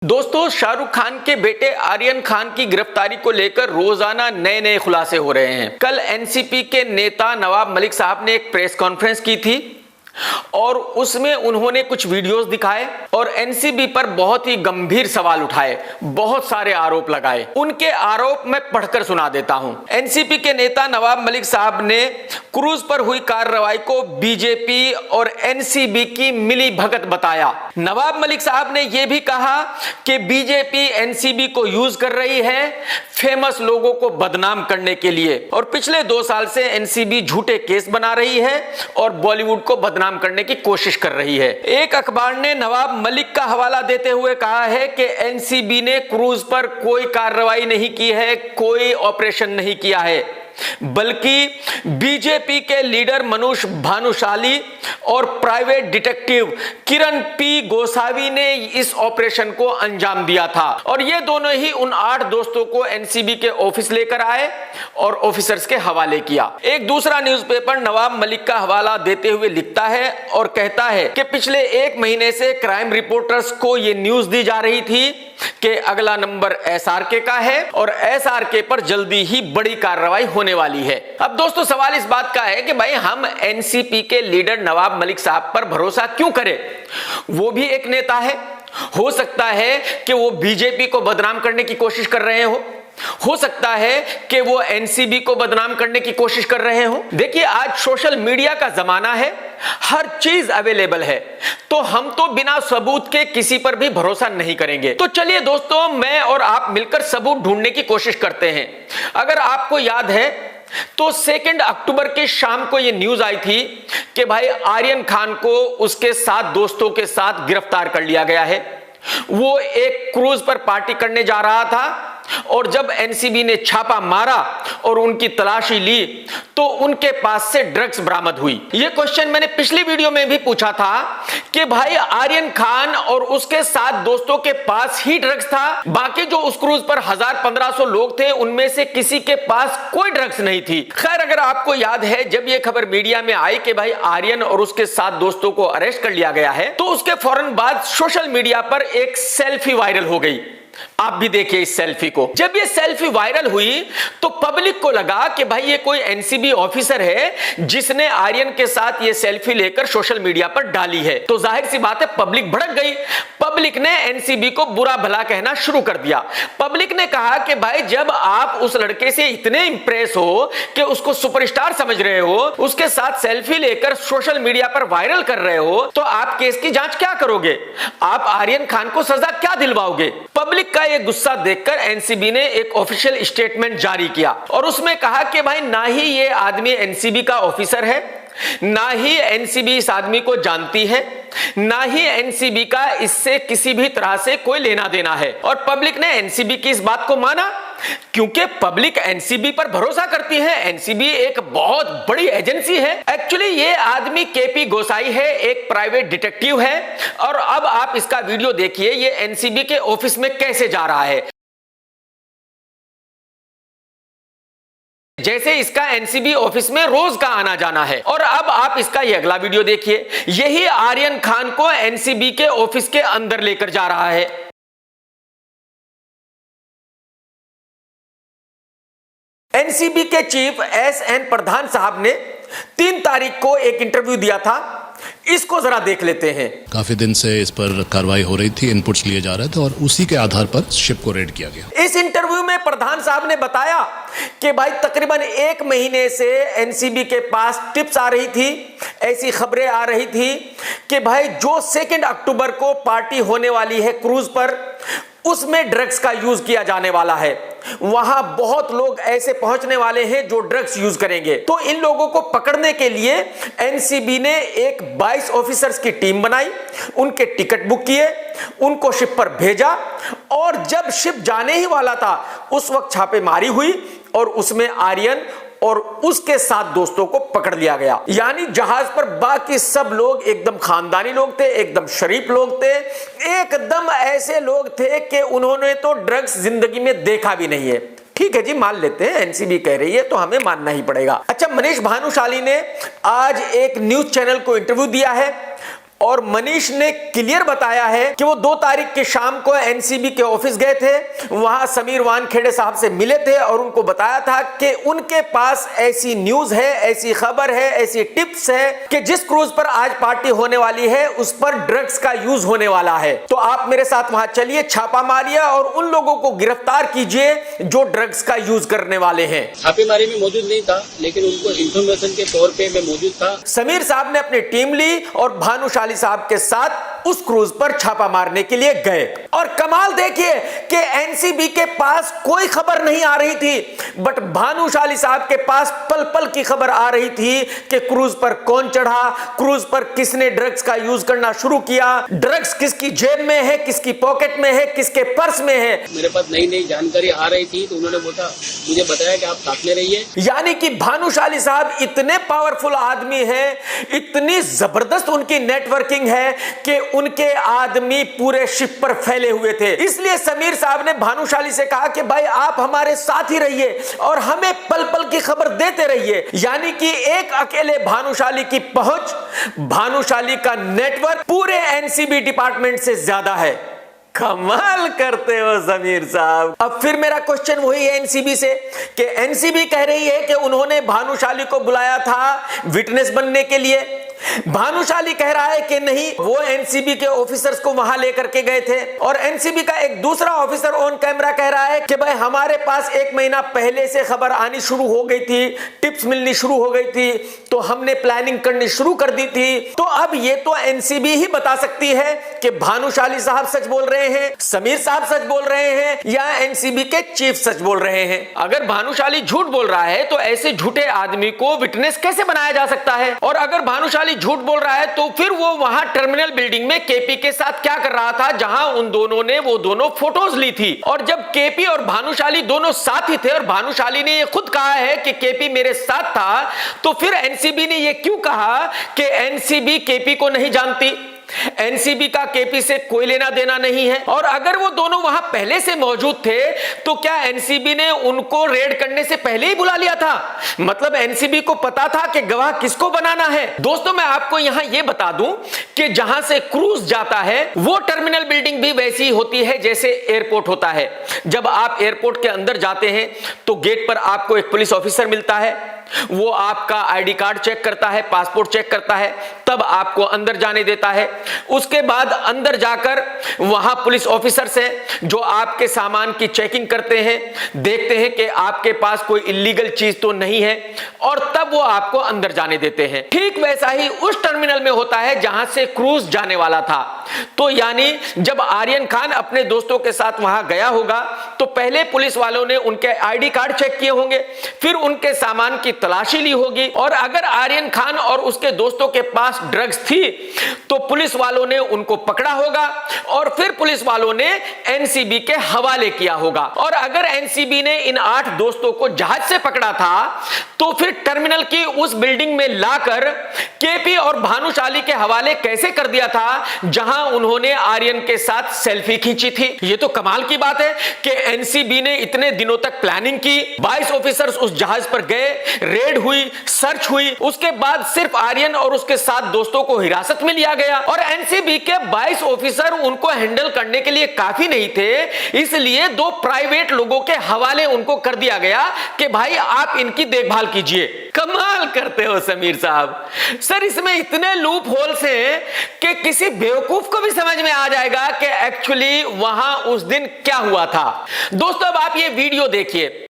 दोस्तों, शाहरुख खान के बेटे आर्यन खान की गिरफ्तारी को लेकर रोजाना नए नए खुलासे हो रहे हैं। कल एनसीपी के नेता नवाब मलिक साहब ने एक प्रेस कॉन्फ्रेंस की थी और उसमें उन्होंने कुछ वीडियोस दिखाए और एनसीबी पर बहुत ही गंभीर सवाल उठाए, बहुत सारे आरोप लगाए। उनके आरोप मैं पढ़कर सुना देता हूं। एनसीपी के नेता नवाब मलिक साहब ने क्रूज पर हुई कार्रवाई को बीजेपी और एनसीबी की मिली भगत बताया। नवाब मलिक साहब ने यह भी कहा कि बीजेपी एनसीबी को यूज कर रही है फेमस लोगों को बदनाम करने के लिए और पिछले 2 साल से एनसीबी झूठे केस बना रही है और बॉलीवुड को बदनाम करने की कोशिश कर रही है। एक अखबार ने नवाब मलिक का हवाला देते हुए कहा है कि एनसीबी ने क्रूज पर कोई कार्रवाई नहीं की है, कोई ऑपरेशन नहीं किया है, बल्कि बीजेपी के लीडर मनोज भानुशाली और प्राइवेट डिटेक्टिव किरण पी गोसावी ने इस ऑपरेशन को अंजाम दिया था और ये दोनों ही उन 8 दोस्तों को एनसीबी के ऑफिस लेकर आए और ऑफिसर्स के हवाले किया। एक दूसरा न्यूज़पेपर नवाब मलिक का हवाला देते हुए लिखता है और कहता है कि पिछले 1 महीने से क्राइम रिपोर्टर्स को यह न्यूज दी जा रही थी कि अगला नंबर एसआरके का है और एसआरके पर जल्दी ही बड़ी कार्रवाई होने वाली है। अब दोस्तों, सवाल इस बात का है कि भाई हम एनसीपी के लीडर नवाब मलिक साहब पर भरोसा क्यों करें? वो भी एक नेता है, हो सकता है कि वो बीजेपी को बदनाम करने की कोशिश कर रहे हो सकता है कि वो एनसीबी को बदनाम करने की कोशिश कर रहे हो। देखिए, आज सोशल मीडिया का जमाना है, हर चीज अवेलेबल है, तो हम तो बिना सबूत के किसी पर भी भरोसा नहीं करेंगे। तो चलिए दोस्तों, मैं और आप मिलकर सबूत ढूंढने की कोशिश करते हैं। अगर आपको याद है तो 2 अक्टूबर के शाम को यह न्यूज आई थी कि भाई आर्यन खान को उसके 7 दोस्तों के साथ गिरफ्तार कर लिया गया है। वो एक क्रूज पर पार्टी करने जा रहा था और जब एनसीबी ने छापा मारा और उनकी तलाशी ली तो उनके पास से ड्रग्स बरामद हुई। यह क्वेश्चन मैंने पिछली वीडियो में भी पूछा था कि भाई आर्यन खान और उसके 7 दोस्तों के पास ही ड्रग्स था, बाकी जो उस क्रूज पर 1000-1500 लोग थे उनमें से किसी के पास कोई ड्रग्स नहीं थी। खैर, अगर आपको याद है, जब यह खबर मीडिया में आई कि भाई आर्यन और उसके 7 दोस्तों को अरेस्ट कर लिया गया है तो उसके फौरन बाद सोशल मीडिया पर एक सेल्फी वायरल हो गई। आप भी देखिए इस सेल्फी को। जब ये सेल्फी वायरल हुई तो पब्लिक को लगा कि भाई ये कोई एनसीबी ऑफिसर है जिसने आर्यन के साथ ये सेल्फी लेकर सोशल मीडिया पर डाली है। तो जाहिर सी बात है, पब्लिक भड़क गई। पब्लिक ने एनसीबी को बुरा भला कहना शुरू कर दिया। पब्लिक ने कहा कि भाई जब आप उस लड़के से इतने इंप्रेस हो कि उसको सुपरस्टार समझ रहे हो, उसके साथ सेल्फी लेकर सोशल मीडिया पर वायरल कर रहे हो, तो आप केस की जांच क्या करोगे? आप आर्यन खान को सजा क्या दिलवाओगे? पब्लिक का ये गुस्सा देखकर एनसीबी ने एक ऑफिशियल स्टेटमेंट जारी किया और उसमें कहा कि भाई ना ही ये आदमी एनसीबी का ऑफिसर है, ना ही एनसीबी इस आदमी को जानती है, ना ही एनसीबी का इससे किसी भी तरह से कोई लेना देना है। और पब्लिक ने एनसीबी की इस बात को माना क्योंकि पब्लिक एनसीबी पर भरोसा करती है। एनसीबी एक बहुत बड़ी एजेंसी है। एक्चुअली ये आदमी केपी गोसाई है, एक प्राइवेट डिटेक्टिव है। और अब आप इसका वीडियो देखिए, ये एनसीबी के ऑफिस में कैसे जा रहा है, जैसे इसका एनसीबी ऑफिस में रोज का आना जाना है। और अब आप इसका ये अगला वीडियो देखिए, यही आर्यन खान को एनसीबी के ऑफिस के अंदर लेकर जा रहा है। एनसीबी के चीफ एसएन प्रधान साहब ने 3 तारीख को एक इंटरव्यू दिया था, इसको जरा देख लेते हैं। काफी दिन से इस पर कार्रवाई हो रही थी, इनपुट्स लिए जा रहे थे और उसी के आधार पर शिप को रेड किया गया। इस इंटरव्यू में प्रधान साहब ने बताया कि भाई तकरीबन 1 महीने से एनसीबी के पास टिप्स आ रही थी, ऐसी खबरें आ रही थी कि भाई जो 2 अक्टूबर को पार्टी होने वाली है क्रूज पर, उसमें ड्रग्स का यूज किया जाने वाला है। वहां बहुत लोग ऐसे पहुंचने वाले हैं जो ड्रग्स यूज करेंगे। तो इन लोगों को पकड़ने के लिए एनसीबी ने एक 22 ऑफिसर्स की टीम बनाई, उनके टिकट बुक किए, उनको शिप पर भेजा और जब शिप जाने ही वाला था उस वक्त छापेमारी हुई और उसमें आर्यन और उसके 7 दोस्तों को पकड़ लिया गया। यानी जहाज पर बाकी सब लोग एकदम खानदानी लोग थे, एकदम शरीफ लोग थे, एकदम ऐसे लोग थे कि उन्होंने तो ड्रग्स जिंदगी में देखा भी नहीं है। ठीक है जी, मान लेते हैं, एनसीबी कह रही है तो हमें मानना ही पड़ेगा। अच्छा, मनीष भानुशाली ने आज एक न्यूज चैनल को इंटरव्यू दिया है और मनीष ने क्लियर बताया है कि वो 2 तारीख की शाम को एनसीबी के ऑफिस गए थे, वहां समीर वानखेड़े साहब से मिले थे और उनको बताया था कि उनके पास ऐसी न्यूज है, ऐसी खबर है, ऐसी टिप्स है कि जिस क्रूज पर आज पार्टी होने वाली है उस पर ड्रग्स का यूज होने वाला है। तो आप मेरे साथ वहां चलिए, छापा मारिए और उन लोगों को गिरफ्तार कीजिए जो ड्रग्स का यूज करने वाले हैं। छापेमारी में मौजूद नहीं था, लेकिन उनको इंफॉर्मेशन के तौर पे मैं मौजूद था। समीर साहब ने अपनी टीम ली और भानुशाली साहब के साथ उस क्रूज पर छापा मारने के लिए गए। और कमाल देखिए कि एनसीबी के पास कोई खबर नहीं आ रही थी, बट भानुशाली साहब के पास पल पल की खबर आ रही थी कि क्रूज पर कौन चढ़ा, क्रूज पर किसने ड्रग्स का यूज करना शुरू किया, ड्रग्स किसकी जेब में है, किसकी पॉकेट में है, किसके पर्स में है। मेरे पास नई नई जानकारी आ रही थी तो उन्होंने मुझे बताया कि आप साथ में रहिए। यानी कि भानुशाली साहब इतने पावरफुल आदमी हैं, इतनी जबरदस्त उनकी नेटवर्किंग है कि उनके आदमी पूरे शिप पर फैले हुए थे। इसलिए समीर साहब ने भानुशाली से कहा कि भाई आप हमारे साथ ही रहिए और हमें पल पल की खबर देते रहिए। यानी कि एक अकेले भानुशाली की पहुंच, भानुशाली का नेटवर्क पूरे एनसीबी डिपार्टमेंट से ज्यादा है। कमाल करते हो समीर साहब। अब फिर मेरा क्वेश्चन वही है एनसीबी से कि एनसीबी कह रही है कि उन्होंने भानुशाली को बुलाया था विटनेस बनने के लिए। भानुशाली कह रहा है कि नहीं, वो एनसीबी के ऑफिसर्स को वहां लेकर के गए थे। और एनसीबी का एक दूसरा ऑफिसर ऑन कैमरा कह रहा है कि भाई हमारे पास 1 महीना पहले से खबर आनी शुरू हो गई थी, टिप्स मिलनी शुरू हो गई थी, तो हमने प्लानिंग करनी शुरू कर दी थी। तो अब ये तो एनसीबी ही बता सकती है कि भानुशाली साहब सच बोल रहे हैं, समीर साहब सच बोल रहे हैं या एनसीबी के चीफ सच बोल रहे हैं। अगर भानुशाली झूठ बोल रहा है तो ऐसे झूठे आदमी को विटनेस कैसे बनाया जा सकता है? और अगर भानुशाली झूठ बोल रहा है तो फिर वो वहां टर्मिनल बिल्डिंग में केपी के साथ क्या कर रहा था, जहां उन दोनों ने वो दोनों फोटोज ली थी। और जब केपी और भानुशाली दोनों साथ ही थे और भानुशाली ने ये खुद कहा है कि केपी मेरे साथ था, तो फिर एनसीबी ने ये क्यों कहा कि एनसीबी केपी को नहीं जानती, एनसीबी का केपी से कोई लेना देना नहीं है? और अगर वो दोनों वहां पहले से मौजूद थे तो क्या एनसीबी ने उनको रेड करने से पहले ही बुला लिया था? मतलब एनसीबी को पता था कि गवाह किसको बनाना है। दोस्तों मैं आपको यहां यह बता दूं कि जहां से क्रूज जाता है वो टर्मिनल बिल्डिंग भी वैसी होती है जैसे एयरपोर्ट होता है। जब आप एयरपोर्ट के अंदर जाते हैं तो गेट पर आपको एक पुलिस ऑफिसर मिलता है, वो आपका आईडी कार्ड चेक करता है, पासपोर्ट चेक करता है, तब आपको अंदर जाने देता है। उसके बाद अंदर जाकर वहां पुलिस ऑफिसर्स हैं जो आपके सामान की चेकिंग करते हैं, देखते हैं कि आपके पास कोई इलीगल चीज तो नहीं है और तब वो आपको अंदर जाने देते हैं। ठीक वैसा ही उस टर्मिनल में होता है जहां से क्रूज जाने वाला था। तो यानी जब आर्यन खान अपने दोस्तों के साथ वहां गया होगा तो पहले पुलिस वालों ने उनके आईडी कार्ड चेक किए होंगे, फिर उनके सामान की तलाशी ली होगी और अगर आर्यन खान और उसके दोस्तों के पास ड्रग्स थी तो पुलिस वालों ने उनको पकड़ा होगा और फिर पुलिस वालों ने एनसीबी के हवाले किया होगा। और अगर एनसीबी ने इन 8 दोस्तों को जहाज से पकड़ा था तो फिर टर्मिनल की उस बिल्डिंग में लाकर केपी और भानुशाली के हवाले कैसे कर दिया था जहां उन्होंने आर्यन के साथ सेल्फी खींची थी। यह तो कमाल की बात है कि एनसीबी ने इतने दिनों तक प्लानिंग की, 22 ऑफिसर्स उस जहाज पर गए, रेड हुई, सर्च हुई, उसके बाद सिर्फ आर्यन और उसके 7 दोस्तों को हिरासत में लिया गया और एनसीबी के 22 ऑफिसर उनको हैंडल करने के लिए काफी नहीं थे, इसलिए 2 प्राइवेट लोगों के हवाले उनको कर दिया गया कि भाई आप इनकी देखभाल कीजिए। कमाल करते हो समीर साहब। सर इसमें इतने लूप होल्स हैं कि किसी बेवकूफ को भी समझ में आ जाएगा कि एक्चुअली वहां उस दिन क्या हुआ था। दोस्तों अब आप ये वीडियो देखिए,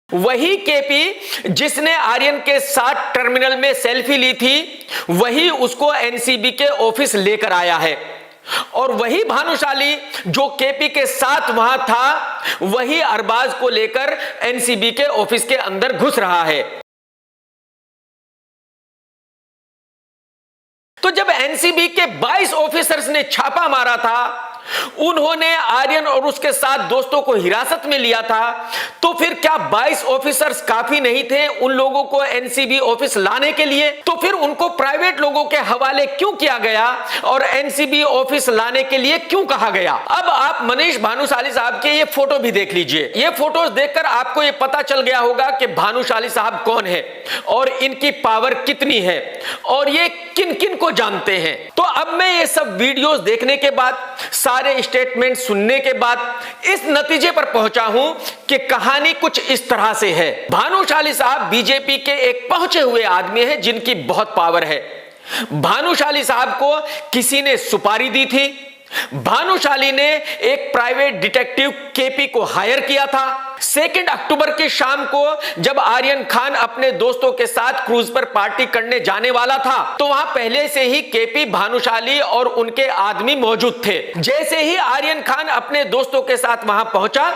वही केपी जिसने आर्यन के साथ टर्मिनल में सेल्फी ली थी वही उसको एनसीबी के ऑफिस लेकर आया है और वही भानुशाली जो केपी के साथ वहां था वही अरबाज को लेकर एनसीबी के ऑफिस के अंदर घुस रहा है। तो जब एनसीबी के 22 ऑफिसर्स ने छापा मारा था उन्होंने आर्यन और उसके 7 दोस्तों को हिरासत में लिया था, तो फिर क्या 22 ऑफिसर्स काफी नहीं थे उन लोगों को एनसीबी ऑफिस लाने के लिए? तो फिर उनको प्राइवेट लोगों के हवाले क्यों किया गया और एनसीबी ऑफिस लाने के लिए क्यों कहा गया? अब आप मनीष भानुशाली साहब के ये फोटो भी देख लीजिए। ये फोटोज देखकर आपको ये पता चल गया होगा कि भानुशाली साहब कौन है और इनकी पावर कितनी है और ये किन किन को जानते हैं। तो अब मैं ये सब वीडियोस देखने के बाद, सारे स्टेटमेंट सुनने के बाद इस नतीजे पर पहुंचा हूं कि कहानी कुछ इस तरह से है। भानुशाली साहब बीजेपी के एक पहुंचे हुए आदमी हैं जिनकी बहुत पावर है। भानुशाली साहब को किसी ने सुपारी दी थी। भानुशाली ने एक प्राइवेट डिटेक्टिव केपी को हायर किया था। 2 अक्टूबर की शाम को जब आर्यन खान अपने दोस्तों के साथ क्रूज पर पार्टी करने जाने वाला था, तो वहां पहले से ही केपी, भानुशाली और उनके आदमी मौजूद थे। जैसे ही आर्यन खान अपने दोस्तों के साथ वहां पहुंचा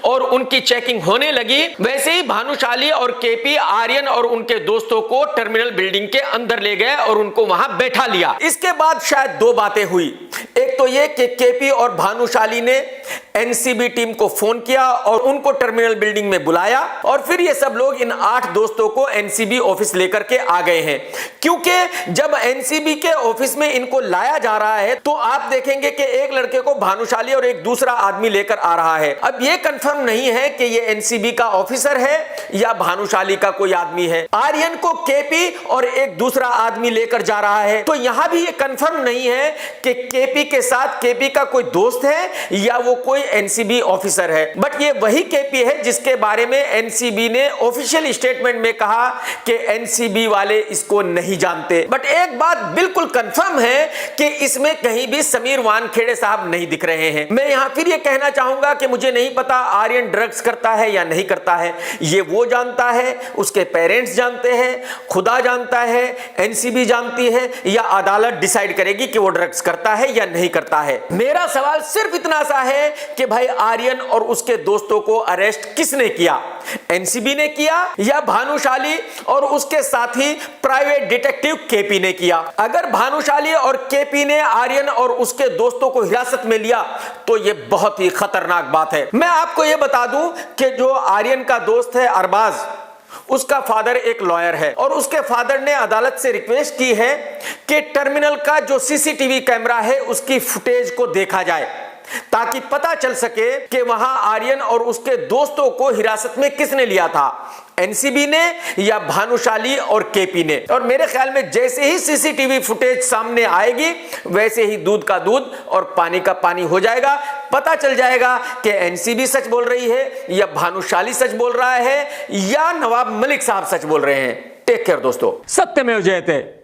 और उनकी चेकिंग होने लगी, वैसे ही भानुशाली और केपी आर्यन और उनके दोस्तों को टर्मिनल बिल्डिंग के अंदर ले गए और उनको वहां बैठा लिया। इसके बाद शायद 2 बातें हुई। एक तो ये कि केपी और भानुशाली ने एनसीबी टीम को फोन किया और उनको टर्मिनल बिल्डिंग में बुलाया और फिर ये सब लोग इन 8 दोस्तों को एनसीबी ऑफिस लेकर के आ गए हैं। क्योंकि जब एनसीबी के ऑफिस में इनको लाया जा रहा है तो आप देखेंगे कि एक लड़के को भानुशाली और एक दूसरा आदमी लेकर आ रहा है। अब ये कंफर्म नहीं है कि ये एनसीबी का ऑफिसर है या भानुशाली का कोई आदमी है। आर्यन को केपी और एक दूसरा आदमी लेकर जा रहा है, तो यहां भी ये कंफर्म नहीं है कि केपी के साथ केपी का कोई दोस्त है या वो कोई एनसीबी ऑफिसर है। बट ये वही केपी है जिसके बारे में एनसीबी ने ऑफिशियल स्टेटमेंट में कहा कि एनसीबी वाले इसको नहीं जानते। बट एक बात बिल्कुल कंफर्म है कि इसमें कहीं भी समीर वानखेड़े साहब नहीं दिख रहे हैं। मैं यहां फिर ये कहना चाहूंगा कि मुझे नहीं पता आर्यन ड्रग्स करता है या नहीं करता है, ये वो जानता है, उसके पेरेंट्स जानते हैं, खुदा जानता है, एनसीबी जानती है या अदालत डिसाइड करेगी कि वो ड्रग्स करता है या नहीं करता है। मेरा सवाल सिर्फ इतना सा है कि भाई आर्यन और उसके दोस्तों को अरेस्ट किसने किया? एनसीबी ने किया या भानुशाली और उसके साथी प्राइवेट डिटेक्टिव केपी ने किया? अगर भानुशाली और केपी ने आर्यन और उसके दोस्तों को हिरासत में लिया तो यह बहुत ही खतरनाक बात है। मैं आपको यह बता दूं कि जो आर्यन का दोस्त है अरबाज, उसका फादर एक लॉयर है और उसके फादर ने अदालत से रिक्वेस्ट की है कि टर्मिनल का जो सीसीटीवी कैमरा है उसकी फुटेज को देखा जाए ताकि पता चल सके कि वहां आर्यन और उसके दोस्तों को हिरासत में किसने लिया था, एनसीबी ने या भानुशाली और केपी ने। और मेरे ख्याल में जैसे ही सीसीटीवी फुटेज सामने आएगी वैसे ही दूध का दूध और पानी का पानी हो जाएगा। पता चल जाएगा कि एनसीबी सच बोल रही है या भानुशाली सच बोल रहा है या नवाब मलिक साहब सच बोल रहे हैं। टेक केयर दोस्तों, सत्यमेव जयते।